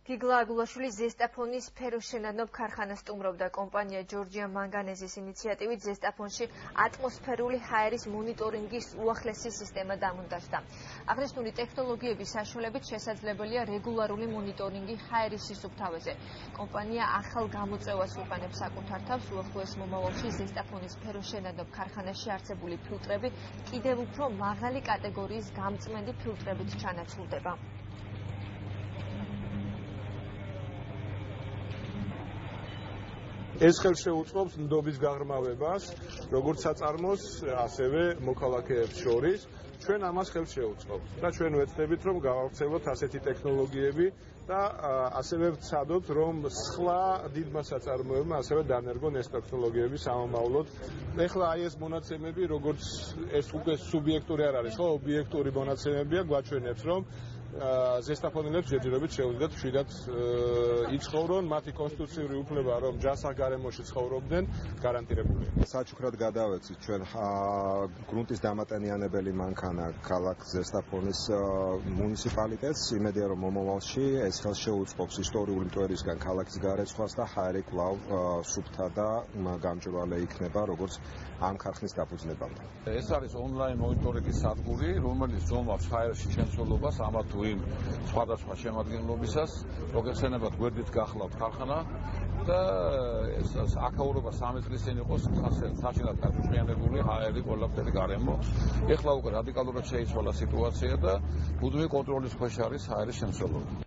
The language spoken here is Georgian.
გიგლა აგულაშვილი ზესტაფონის ფეროშენადნობ ქარხანას სტუმრობდა. კომპანია ჯორჯია მანგანეზის ინიციატივით ზესტაფონში ატმოსფერული ჰაერის მონიტორინგის უახლესი სისტემა დამონტაჟდა. აღნიშნული ტექნოლოგიების საშუალებით შესაძლებელია რეგულარული მონიტორინგი ჰაერის სისუფთავეზე. კომპანია ახალ გამოწვევას უყენებს საკუთარ თავს. უახლოეს მომავალში ზესტაფონის ფეროშენადნობ ქარხანაში არსებული ფილტრები კიდევ უფრო მაღალი კატეგორიის გამწმენდი ფილტრებით ჩანაცვლდება. ეს ხელს შეუწყობს ნდობის გაღრმავებას, როგორც საწარმოს, ასევე მოქალაქეებს შორის. ჩვენ ამას ხელს შევუწყობთ და ჩვენ ვეცდებით, რომ გავავრცელოთ ასეთი ტექნოლოგიები და ასევე ვცადოთ, რომ სხვა დიდმა საწარმოებმა ასევე დანერგონ ეს ტექნოლოგიები სამომავლოდ. ეხლა აი ეს მონაცემები, როგორც ეს უკვე სუბიექტური არ არის, ხო, ობიექტური მონაცემებია, გვაჩვენებს, რომ ზესტაფონელებს ჯერჯერობით შეუძლიათ მშვიდად იცხოვრონ, მათი კონსტიტუციური უფლება, რომ ჯანსაღ გარემოში ცხოვრობდნენ, გარანტირებულია. საჩუქრად გადავეცით ჩვენ გრუნტის დამატენიანებელი მანქანა ქალაქ ზესტაფონის მუნიციპალიტეტს, იმედია რომ მომავალში ეს ხელს შეუწყობს ისტორიული მტვერისგან ქალაქის გარეცხვას და ჰაერი კვლავ სუფთა და გამჭვირვალე იქნება, როგორც ამ ქარხნის დაფუძნებამდე. ეს არის ონლაინ მონიტორინგის სადგური, რომელიც ზომავს ჰაერში შემცველობას ამა თუ იმ სხვადასხვა შემადგენლობისას, მოგეხსენებათ გვერდით გახლავთ ქარხანა და ეს აქაურობა 3 წლის წინ იყო საშინლად გაწვენებული ჰაერი ყველაფერი გარემო. ეხლა უკვე რადიკალურად შეიცვალა სიტუაცია და მუდმივი კონტროლის ქვეშ არის ჰაერის შემცველობა.